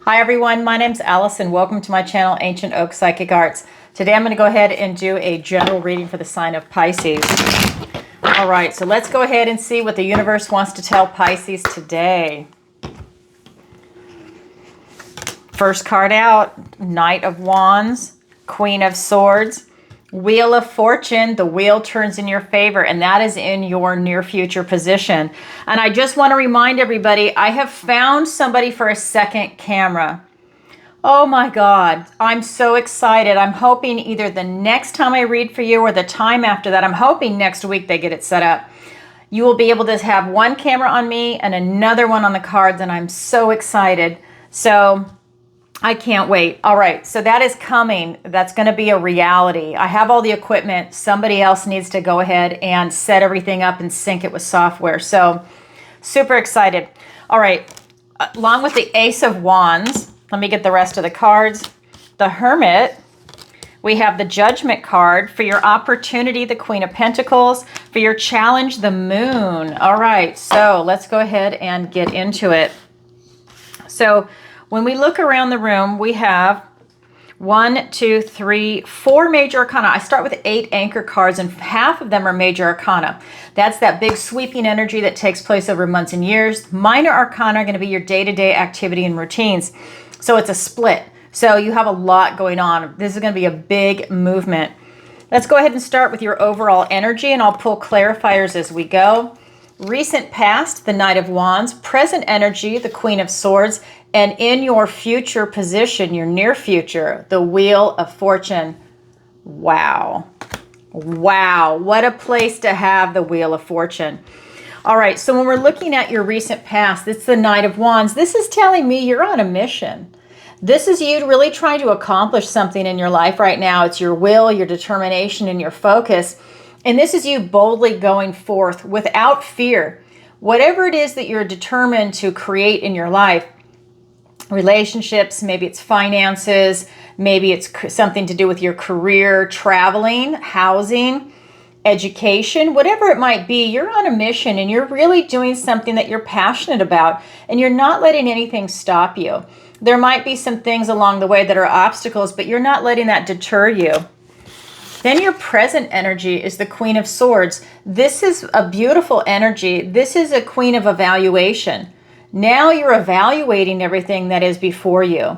Hi everyone, my name's Alice and welcome to my channel, Ancient Oak Psychic Arts. Today I'm going to go ahead and do a general reading for the sign of Pisces. All right, so let's go ahead and see what the universe wants to tell Pisces today. First card out, Knight of Wands, Queen of Swords, Wheel of Fortune. The wheel turns in your favor, and that is in your near future position. And I just want to remind everybody, I have found somebody for a second camera. Oh my God, I'm so excited. I'm hoping either the next time I read for you or the time after that. I'm hoping next week they get it set up. You will be able to have one camera on me and another one on the cards, and I'm so excited. So I can't wait. All right, so that is coming. That's going to be a reality. I have all the equipment. Somebody else needs to go ahead and set everything up and sync it with software. So super excited. All right, along with the Ace of Wands, let me get the rest of the cards. The Hermit, we have the Judgment card. For your opportunity, the Queen of Pentacles. For your challenge, the Moon. All right, so let's go ahead and get into it. So when we look around the room, we have 1, 2, 3, 4 major arcana. I start with 8 anchor cards, and half of them are major arcana. That's that big sweeping energy that takes place over months and years. Minor arcana are going to be your day-to-day activity and routines. So it's a split. So you have a lot going on. This is going to be a big movement. Let's go ahead and start with your overall energy, and I'll pull clarifiers as we go. Recent past, the Knight of Wands. Present energy, the Queen of Swords. And in your future position, your near future, the Wheel of Fortune. Wow. Wow. What a place to have the Wheel of Fortune. All right. So when we're looking at your recent past, it's the Knight of Wands. This is telling me you're on a mission. This is you really trying to accomplish something in your life right now. It's your will, your determination, and your focus. And this is you boldly going forth without fear. Whatever it is that you're determined to create in your life, relationships, maybe it's finances, maybe it's something to do with your career, traveling, housing, education, whatever it might be, you're on a mission and you're really doing something that you're passionate about, and you're not letting anything stop you. There might be some things along the way that are obstacles, but you're not letting that deter you. Then your present energy is the Queen of Swords. This is a beautiful energy. This is a queen of evaluation. Now you're evaluating everything that is before you,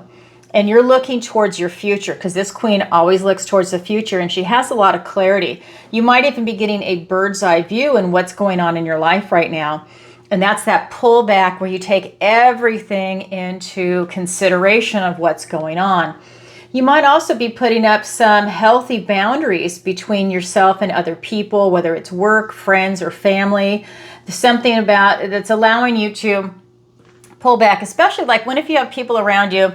and you're looking towards your future, because this queen always looks towards the future, and she has a lot of clarity. You might even be getting a bird's eye view in what's going on in your life right now. And that's that pullback where you take everything into consideration of what's going on. You might also be putting up some healthy boundaries between yourself and other people, whether it's work, friends, or family. Something about that's allowing you to pull back, especially like if you have people around you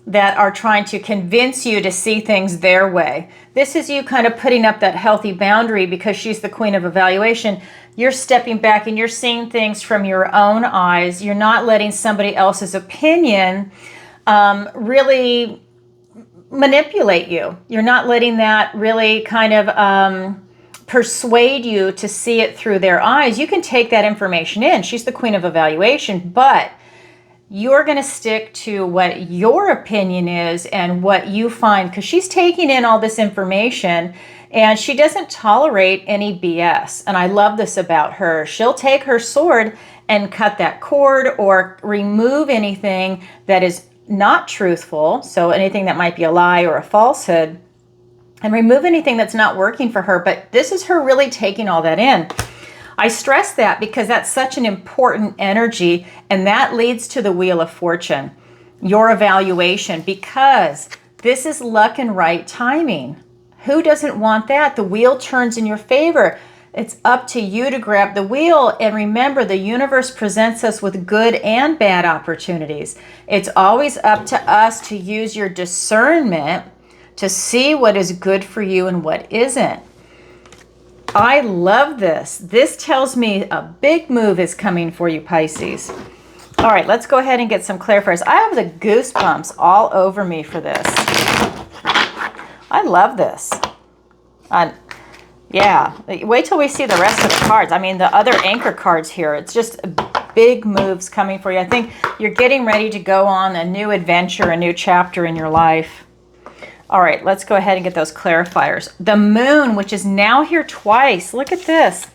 that are trying to convince you to see things their way. This is you kind of putting up that healthy boundary, because she's the queen of evaluation. You're stepping back and you're seeing things from your own eyes. You're not letting somebody else's opinion really manipulate you. You're not letting that really kind of persuade you to see it through their eyes. You can take that information in. She's the queen of evaluation, but you're going to stick to what your opinion is and what you find, because she's taking in all this information and she doesn't tolerate any BS. And I love this about her. She'll take her sword and cut that cord or remove anything that is not truthful. So anything that might be a lie or a falsehood, and remove anything that's not working for her. But this is her really taking all that in. I stress that because that's such an important energy, and that leads to the Wheel of Fortune, your evaluation, because this is luck and right timing. Who doesn't want that? The wheel turns in your favor. It's up to you to grab the wheel. And remember, the universe presents us with good and bad opportunities. It's always up to us to use your discernment to see what is good for you and what isn't. I love this. This tells me a big move is coming for you, Pisces. All right, let's go ahead and get some clarifiers. I have the goosebumps all over me for this. I love this. Yeah, wait till we see the rest of the cards. I mean, the other anchor cards here. It's just big moves coming for you. I think you're getting ready to go on a new adventure, a new chapter in your life. All right, let's go ahead and get those clarifiers. The moon, which is now here twice. Look at this.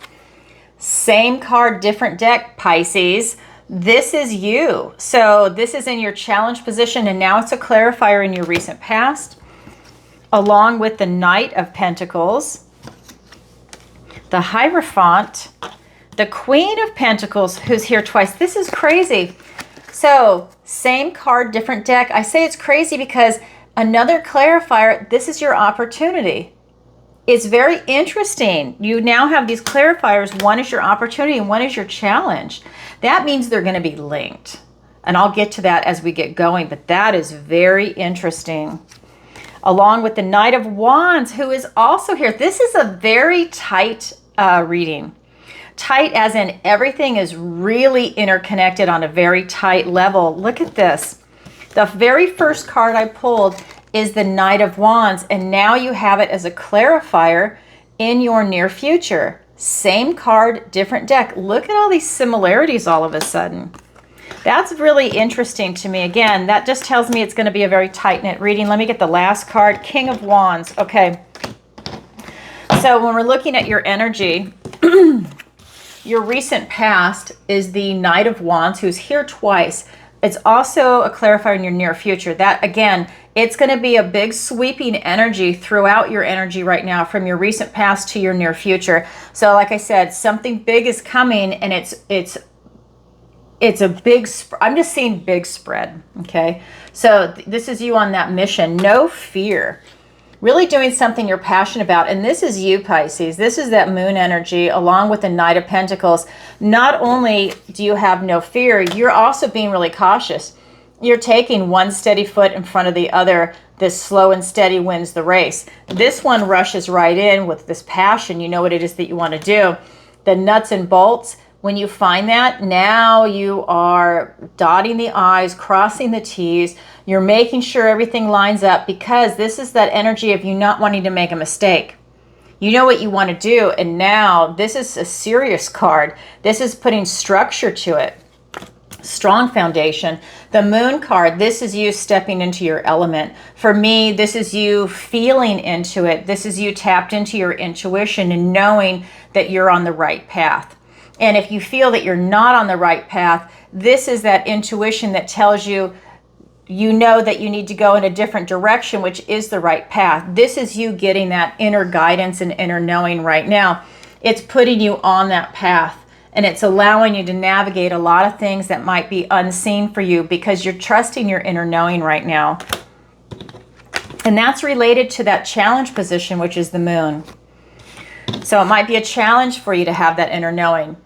Same card, different deck, Pisces. This is you. So this is in your challenge position, and now it's a clarifier in your recent past, along with the Knight of Pentacles, the Hierophant, the Queen of Pentacles, who's here twice. This is crazy. So same card, different deck. I say it's crazy because another clarifier, this is your opportunity. It's very interesting. You now have these clarifiers. One is your opportunity and one is your challenge. That means they're going to be linked. And I'll get to that as we get going, but that is very interesting. Along with the Knight of Wands, who is also here. This is a very tight reading. Tight as in everything is really interconnected on a very tight level. Look at this. The very first card I pulled is the Knight of Wands, and now you have it as a clarifier in your near future. Same card, different deck. Look at all these similarities all of a sudden. That's really interesting to me. Again, that just tells me it's going to be a very tight-knit reading. Let me get the last card, King of Wands. Okay. So when we're looking at your energy, your recent past is the Knight of Wands, who's here twice. It's also a clarifier in your near future. That, again, it's going to be a big sweeping energy throughout your energy right now from your recent past to your near future. So like I said, something big is coming, and it's a big, I'm just seeing big spread, okay? So this is you on that mission. No fear. Really doing something you're passionate about. And this is you, Pisces. This is that moon energy along with the Knight of Pentacles. Not only do you have no fear, you're also being really cautious. You're taking one steady foot in front of the other. This slow and steady wins the race. This one rushes right in with this passion. You know what it is that you want to do. The nuts and bolts, when you find that, now you are dotting the I's, crossing the T's. You're making sure everything lines up, because this is that energy of you not wanting to make a mistake. You know what you want to do, and now this is a serious card. This is putting structure to it. Strong foundation. The Moon card, this is you stepping into your element. For me, this is you feeling into it. This is you tapped into your intuition and knowing that you're on the right path. And if you feel that you're not on the right path, this is that intuition that tells you, you know that you need to go in a different direction, which is the right path. This is you getting that inner guidance and inner knowing right now. It's putting you on that path, and it's allowing you to navigate a lot of things that might be unseen for you because you're trusting your inner knowing right now. And that's related to that challenge position, which is the Moon. So it might be a challenge for you to have that inner knowing.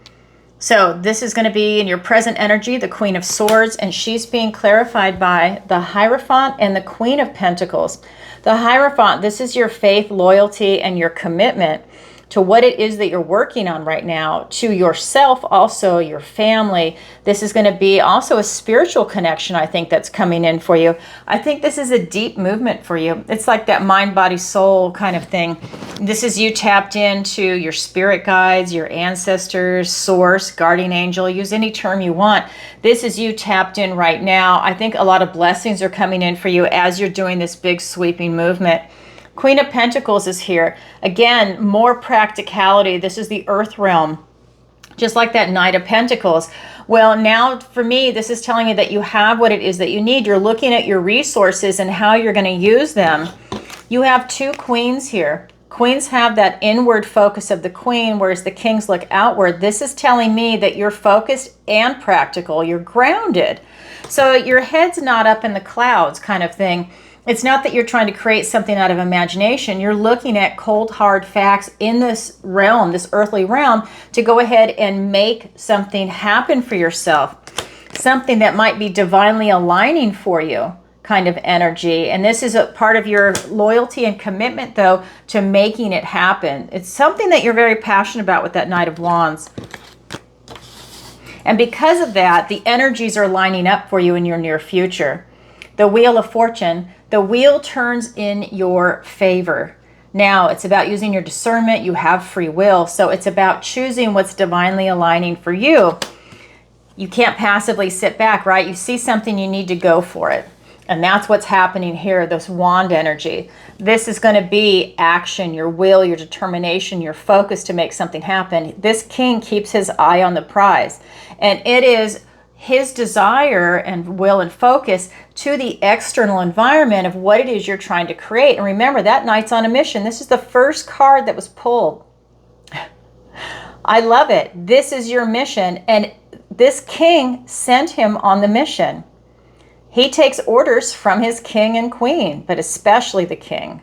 So this is going to be in your present energy, the Queen of Swords, and she's being clarified by the Hierophant and the Queen of Pentacles. The Hierophant, this is your faith, loyalty, and your commitment to what it is that you're working on right now, to yourself, also your family. This is going to be also a spiritual connection, I think, that's coming in for you. I think this is a deep movement for you. It's like that mind, body, soul kind of thing. This is you tapped into your spirit guides, your ancestors, source, guardian angel, use any term you want. This is you tapped in right now. I think a lot of blessings are coming in for you as you're doing this big sweeping movement. Queen of Pentacles is here. Again, more practicality. This is the earth realm, just like that Knight of Pentacles. Well, now for me, this is telling me that you have what it is that you need. You're looking at your resources and how you're going to use them. You have two queens here. Queens have that inward focus of the queen, whereas the kings look outward. This is telling me that you're focused and practical. You're grounded. So your head's not up in the clouds kind of thing. It's not that you're trying to create something out of imagination. You're looking at cold, hard facts in this realm, this earthly realm, to go ahead and make something happen for yourself. Something that might be divinely aligning for you kind of energy. And this is a part of your loyalty and commitment, though, to making it happen. It's something that you're very passionate about with that Knight of Wands. And because of that, the energies are lining up for you in your near future. The Wheel of Fortune, the wheel turns in your favor. Now, it's about using your discernment. You have free will, so it's about choosing what's divinely aligning for you. You can't passively sit back, right? You see something, you need to go for it. And that's what's happening here, this wand energy. This is going to be action, your will, your determination, your focus to make something happen. This king keeps his eye on the prize. And it is his desire and will and focus to the external environment of what it is you're trying to create. And remember, that knight's on a mission. This is the first card that was pulled. I love it. This is your mission. And this king sent him on the mission. He takes orders from his king and queen, but especially the king.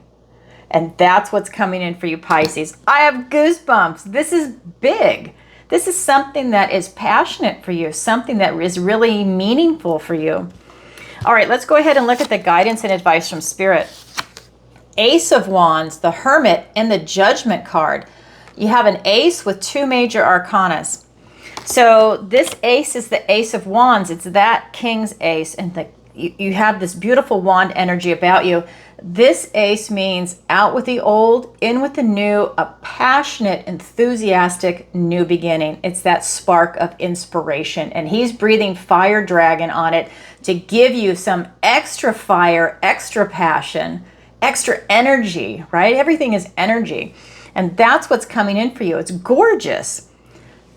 And that's what's coming in for you, Pisces. I have goosebumps. This is big. This is something that is passionate for you, something that is really meaningful for you. All right, let's go ahead and look at the guidance and advice from Spirit. Ace of Wands, the Hermit, and the Judgment card. You have an ace with 2 major arcanas. So this ace is the Ace of Wands. It's that king's ace, and you have this beautiful wand energy about you. This ace means out with the old, in with the new, a passionate, enthusiastic new beginning. It's that spark of inspiration, and he's breathing fire dragon on it to give you some extra fire, extra passion, extra energy, right? Everything is energy, and that's what's coming in for you. It's gorgeous.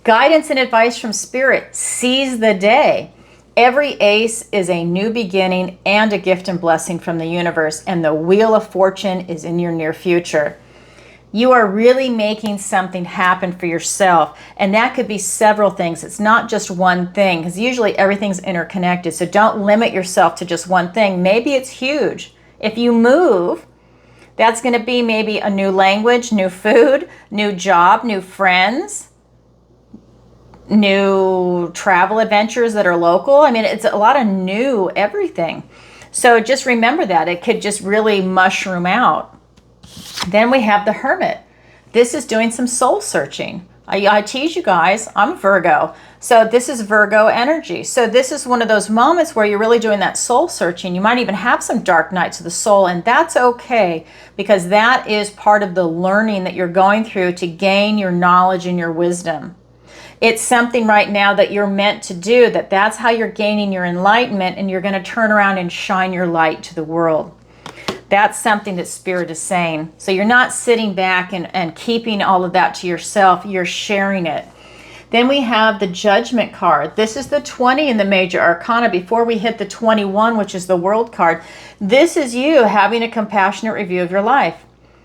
Guidance and advice from Spirit. Seize the day. Every ace is a new beginning and a gift and blessing from the universe, and the Wheel of Fortune is in your near future. You are really making something happen for yourself, and that could be several things. It's not just one thing, because usually everything's interconnected, so don't limit yourself to just one thing. Maybe it's huge. If you move, that's going to be maybe a new language, new food, new job, new friends, new travel adventures that are local. I mean, it's a lot of new everything. So just remember that. It could just really mushroom out. Then we have the Hermit. This is doing some soul searching. I tease you guys, I'm Virgo. So this is Virgo energy. So this is one of those moments where you're really doing that soul searching. You might even have some dark nights of the soul, and that's okay, because that is part of the learning that you're going through to gain your knowledge and your wisdom. It's something right now that you're meant to do, that's how you're gaining your enlightenment, and you're going to turn around and shine your light to the world. That's something that Spirit is saying. So you're not sitting back and keeping all of that to yourself. You're sharing it. Then we have the Judgment card. This is the 20 in the major arcana before we hit the 21, which is the World card. This is you having a compassionate review of your life.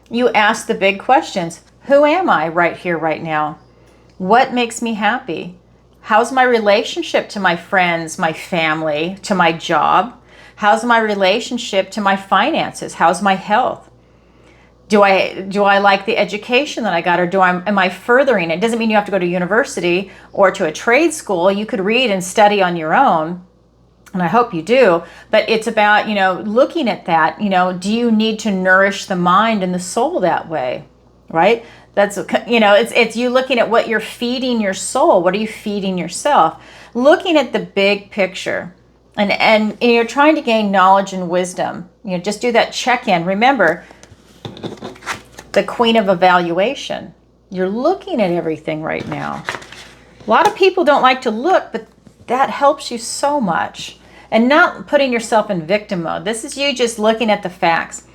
You ask the big questions. Who am I right here, right now? What makes me happy? How's my relationship to my friends, my family, to my job? How's my relationship to my finances? How's my health? Do I like the education that I got, or am I furthering? It doesn't mean you have to go to university or to a trade school. You could read and study on your own, and I hope you do. But it's about, looking at that. Do you need to nourish the mind and the soul that way, right? That's, it's you looking at what you're feeding your soul. What are you feeding yourself? Looking at the big picture, and you're trying to gain knowledge and wisdom. Just do that check-in. Remember, the Queen of Evaluation. You're looking at everything right now. A lot of people don't like to look, but that helps you so much. And not putting yourself in victim mode. This is you just looking at the facts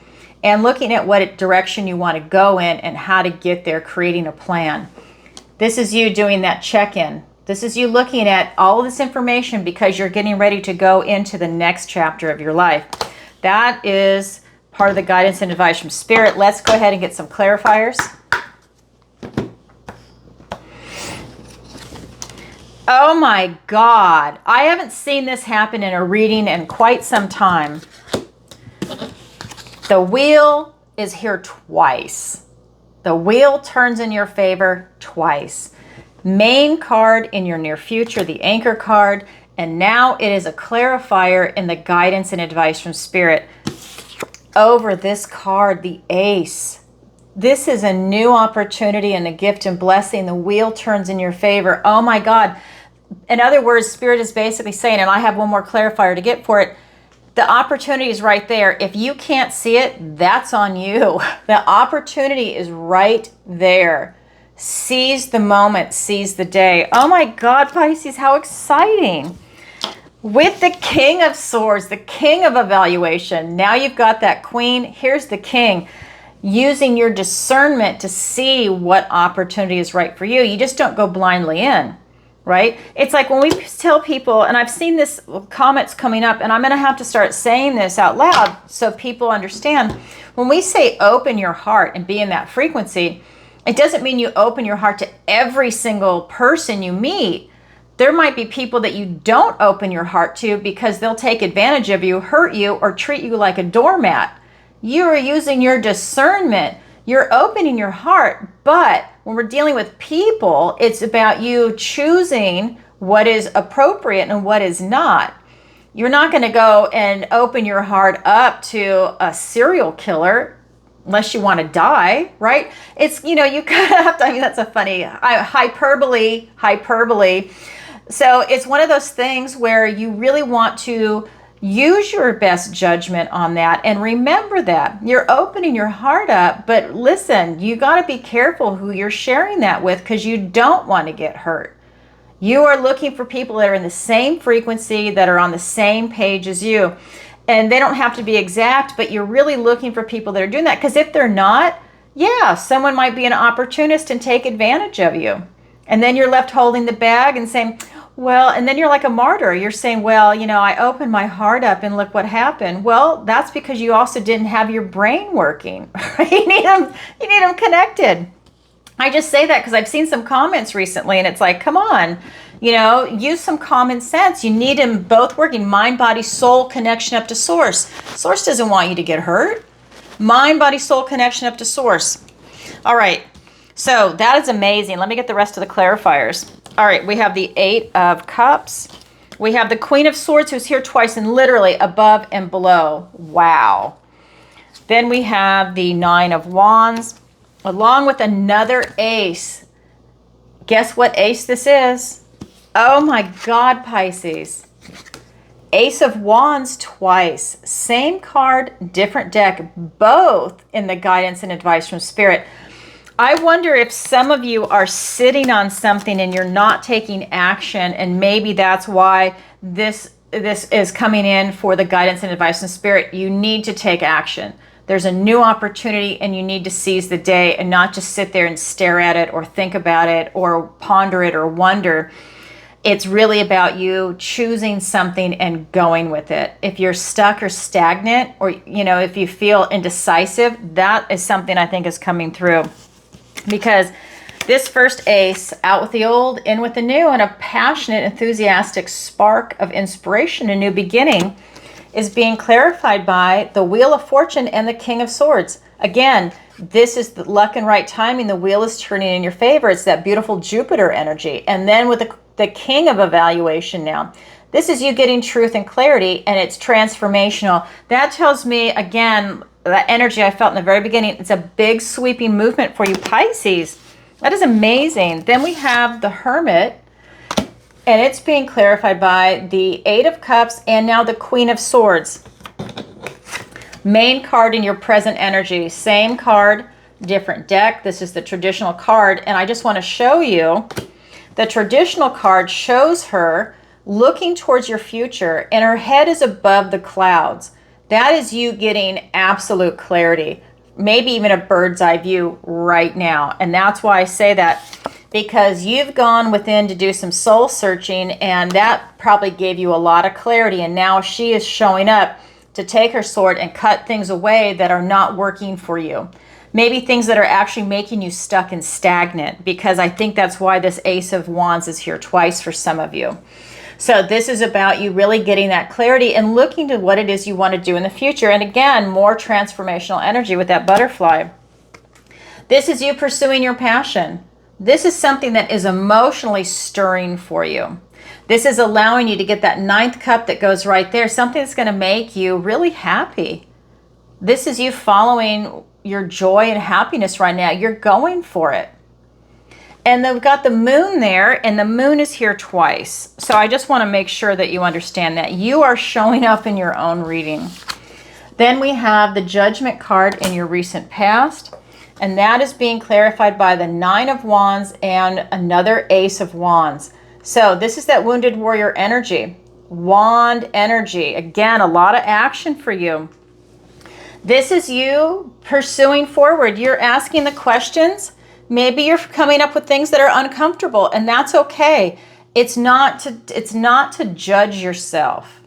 and looking at what direction you want to go in and how to get there, creating a plan. This is you doing that check-in. This is you looking at all of this information because you're getting ready to go into the next chapter of your life. That is part of the guidance and advice from Spirit. Let's go ahead and get some clarifiers. Oh my God. I haven't seen this happen in a reading in quite some time. The wheel is here twice. The wheel turns in your favor twice. Main card in your near future, the Anchor card, and now it is a clarifier in the guidance and advice from Spirit. Over this card, the Ace. This is a new opportunity and a gift and blessing. The wheel turns in your favor. Oh my God. In other words, Spirit is basically saying, and I have one more clarifier to get for it, the opportunity is right there. If you can't see it, that's on you. The opportunity is right there. Seize the moment, seize the day. Oh my God, Pisces, how exciting. With the King of Swords, the King of Evaluation, now you've got that Queen. Here's the King, using your discernment to see what opportunity is right for you. You just don't go blindly in, right? It's like when we tell people, and I've seen this comments coming up, and I'm going to have to start saying this out loud so people understand. When we say open your heart and be in that frequency, it doesn't mean you open your heart to every single person you meet. There might be people that you don't open your heart to because they'll take advantage of you, hurt you, or treat you like a doormat. You are using your discernment. You're opening your heart. But when we're dealing with people, it's about you choosing what is appropriate and what is not. You're not going to go and open your heart up to a serial killer unless you want to die, right? It's, you kind of have to, that's a funny hyperbole. So it's one of those things where you really want to use your best judgment on that. And remember that you're opening your heart up, but listen, you got to be careful who you're sharing that with, because you don't want to get hurt. You are looking for people that are in the same frequency, that are on the same page as you. And they don't have to be exact, but you're really looking for people that are doing that. Because if they're not, yeah, someone might be an opportunist and take advantage of you. And then you're left holding the bag and saying, well, and then you're like a martyr. You're saying, well, I opened my heart up and look what happened. Well, that's because you also didn't have your brain working. Right? You need them connected. I just say that because I've seen some comments recently, and it's like, come on, use some common sense. You need them both working. Mind, body, soul connection up to source. Source doesn't want you to get hurt. Mind, body, soul connection up to source. All right. So that is amazing. Let me get the rest of the clarifiers. All right, we have the 8 of Cups. We have the Queen of Swords, who's here twice, and literally above and below. Wow. Then we have the 9 of Wands, along with another ace. Guess what ace this is? Oh my God, Pisces. Ace of Wands twice. Same card, different deck, both in the guidance and advice from Spirit. I wonder if some of you are sitting on something and you're not taking action, and maybe that's why this is coming in for the guidance and advice from Spirit. You need to take action. There's a new opportunity, and you need to seize the day and not just sit there and stare at it or think about it or ponder it or wonder. It's really about you choosing something and going with it. If you're stuck or stagnant, or if you feel indecisive, that is something I think is coming through. Because this first ace, out with the old, in with the new, and a passionate, enthusiastic spark of inspiration, a new beginning, is being clarified by the Wheel of Fortune and the King of Swords. Again, this is the luck and right timing. The wheel is turning in your favor. It's that beautiful Jupiter energy. And then with the King of Evaluation now. This is you getting truth and clarity, and it's transformational. That tells me, again, that energy I felt in the very beginning, it's a big sweeping movement for you, Pisces. That is amazing. Then we have the Hermit, and it's being clarified by the 8 of Cups and now the Queen of Swords. Main card in your present energy. Same card, different deck. This is the traditional card, and I just want to show you the traditional card shows her looking towards your future, and her head is above the clouds. That is you getting absolute clarity, maybe even a bird's eye view right now. And that's why I say that, because you've gone within to do some soul searching, and that probably gave you a lot of clarity. And now she is showing up to take her sword and cut things away that are not working for you. Maybe things that are actually making you stuck and stagnant, because I think that's why this Ace of Wands is here twice for some of you. So this is about you really getting that clarity and looking to what it is you want to do in the future. And again, more transformational energy with that butterfly. This is you pursuing your passion. This is something that is emotionally stirring for you. This is allowing you to get that 9th cup that goes right there, something that's going to make you really happy. This is you following your joy and happiness right now. You're going for it. And they've got the moon there, and the moon is here twice. So I just want to make sure that you understand that. You are showing up in your own reading. Then we have the Judgment card in your recent past. And that is being clarified by the Nine of Wands and another Ace of Wands. So this is that wounded warrior energy, wand energy. Again, a lot of action for you. This is you pursuing forward. You're asking the questions. Maybe you're coming up with things that are uncomfortable, and that's okay. It's not to judge yourself.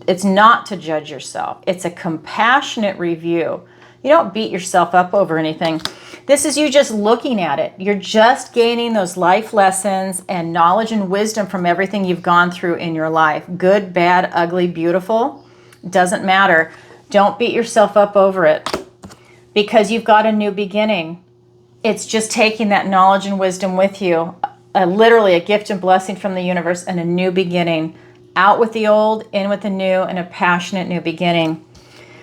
It's not to judge yourself. It's a compassionate review. You don't beat yourself up over anything. This is you just looking at it. You're just gaining those life lessons and knowledge and wisdom from everything you've gone through in your life. Good, bad, ugly, beautiful. Doesn't matter. Don't beat yourself up over it because you've got a new beginning. It's just taking that knowledge and wisdom with you. Literally a gift and blessing from the universe and a new beginning. Out with the old, in with the new, and a passionate new beginning.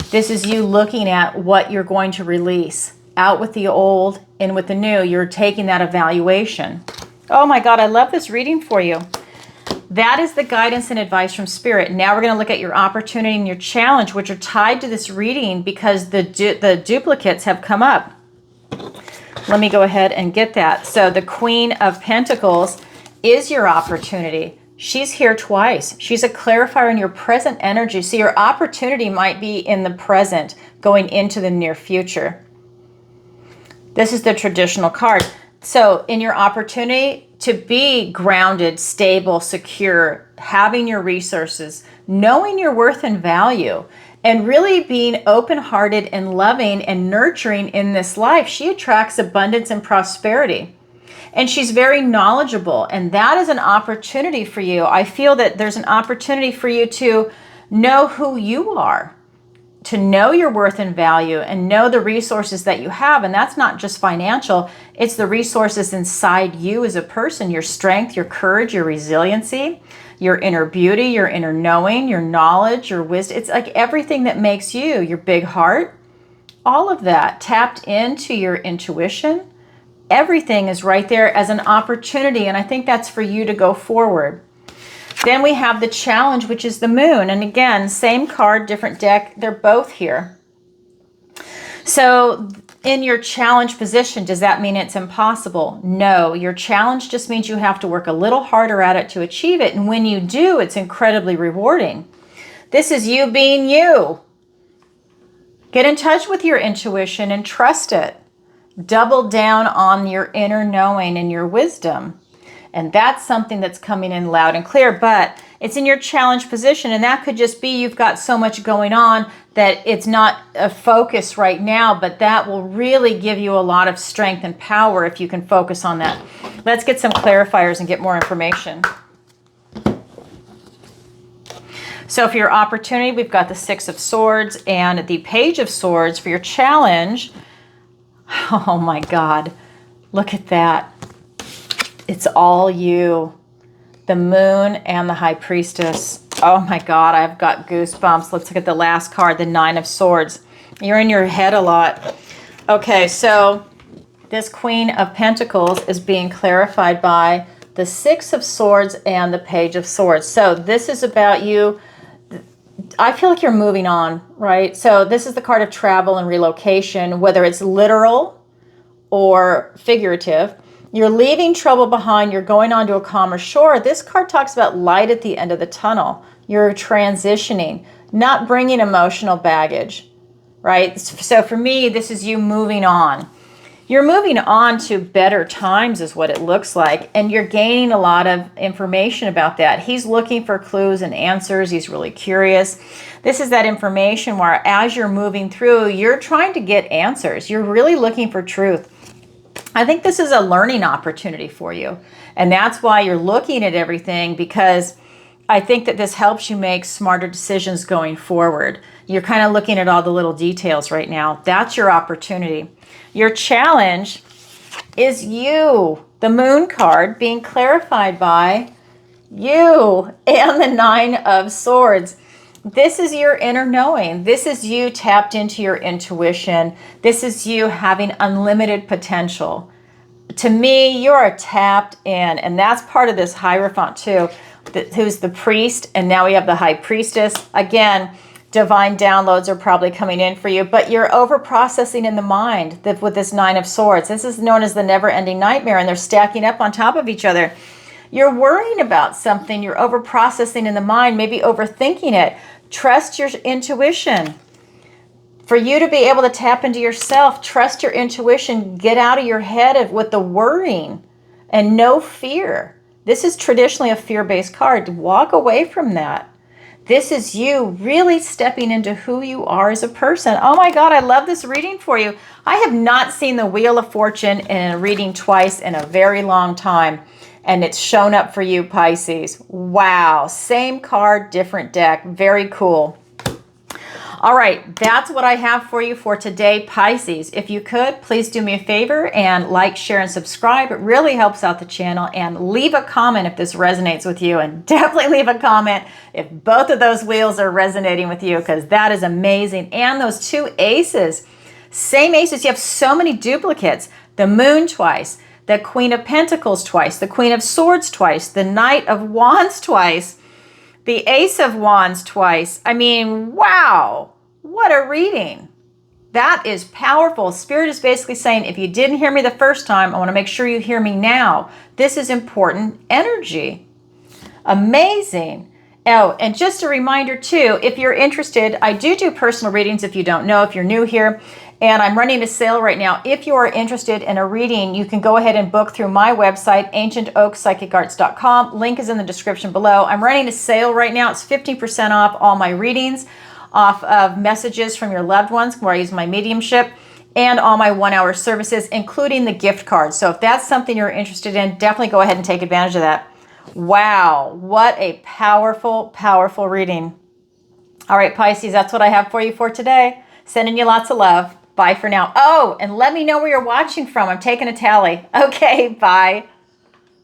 This is you looking at what you're going to release. Out with the old, in with the new. You're taking that evaluation. Oh my God, I love this reading for you. That is the guidance and advice from Spirit. Now we're going to look at your opportunity and your challenge, which are tied to this reading because the duplicates have come up. Let me go ahead and get that. So the Queen of Pentacles is your opportunity. She's here twice. She's a clarifier in your present energy. So your opportunity might be in the present going into the near future. This is the traditional card. So in your opportunity to be grounded, stable, secure, having your resources, knowing your worth and value, and really being open-hearted and loving and nurturing in this life, she attracts abundance and prosperity. And she's very knowledgeable, and that is an opportunity for you. I feel that there's an opportunity for you to know who you are, to know your worth and value, and know the resources that you have. And that's not just financial, it's the resources inside you as a person, your strength, your courage, your resiliency, your inner beauty, your inner knowing, your knowledge, your wisdom. It's like everything that makes you, your big heart, all of that tapped into your intuition. Everything is right there as an opportunity, and I think that's for you to go forward. Then we have the challenge, which is the Moon. And again, same card, different deck. They're both here. So in your challenge position, does that mean it's impossible? No. Your challenge just means you have to work a little harder at it to achieve it. And when you do, it's incredibly rewarding. This is you being you. Get in touch with your intuition and trust it. Double down on your inner knowing and your wisdom. And that's something that's coming in loud and clear, but it's in your challenge position. And that could just be you've got so much going on that it's not a focus right now, but that will really give you a lot of strength and power if you can focus on that. Let's get some clarifiers and get more information. So for your opportunity, we've got the Six of Swords and the Page of Swords. For your challenge, oh my God, look at that. It's all you. The Moon and the High Priestess. Oh my God, I've got goosebumps. Let's look at the last card, the Nine of Swords. You're in your head a lot. Okay, so this Queen of Pentacles is being clarified by the Six of Swords and the Page of Swords. So this is about you. I feel like you're moving on, right? So this is the card of travel and relocation, whether it's literal or figurative. You're leaving trouble behind. You're going on to a calmer shore. This card talks about light at the end of the tunnel. You're transitioning, not bringing emotional baggage, right? So for me, this is you moving on. You're moving on to better times is what it looks like. And you're gaining a lot of information about that. He's looking for clues and answers. He's really curious. This is that information where as you're moving through, you're trying to get answers. You're really looking for truth. I think this is a learning opportunity for you. And that's why you're looking at everything, because I think that this helps you make smarter decisions going forward. You're kind of looking at all the little details right now. That's your opportunity. Your challenge is you, the Moon card, being clarified by you and the Nine of Swords. This is your inner knowing. This is you tapped into your intuition. This is you having unlimited potential. To me, you are tapped in, and that's part of this Hierophant too, who's the priest, and now we have the High Priestess. Again, divine downloads are probably coming in for you, but you're over processing in the mind with this Nine of Swords. This is known as the never-ending nightmare, and they're stacking up on top of each other. You're worrying about something, you're over processing in the mind, maybe overthinking it. Trust your intuition. For you to be able to tap into yourself, trust your intuition, get out of your head with the worrying, and no fear. This is traditionally a fear-based card. Walk away from that. This is you really stepping into who you are as a person. Oh my God, I love this reading for you. I have not seen the Wheel of Fortune in a reading twice in a very long time, and it's shown up for you, Pisces. Wow, same card, different deck. Very cool. All right, that's what I have for you for today, Pisces. If you could, please do me a favor and like, share, and subscribe. It really helps out the channel. And leave a comment if this resonates with you. And definitely leave a comment if both of those wheels are resonating with you, because that is amazing. And those two aces, same aces. You have so many duplicates. The Moon twice, the Queen of Pentacles twice, the Queen of Swords twice, the Knight of Wands twice, the Ace of Wands twice. I mean, wow, what a reading. That is powerful. Spirit is basically saying, if you didn't hear me the first time, I want to make sure you hear me now. This is important energy. Amazing. Oh, and just a reminder too, if you're interested, I do personal readings if you don't know, if you're new here. And I'm running a sale right now. If you are interested in a reading, you can go ahead and book through my website, ancientoakpsychicarts.com. Link is in the description below. I'm running a sale right now. It's 15% off all my readings, off of messages from your loved ones where I use my mediumship, and all my 1-hour services, including the gift cards. So if that's something you're interested in, definitely go ahead and take advantage of that. Wow, what a powerful, powerful reading. All right, Pisces, that's what I have for you for today. Sending you lots of love. Bye for now. Oh, and let me know where you're watching from. I'm taking a tally. Okay, bye.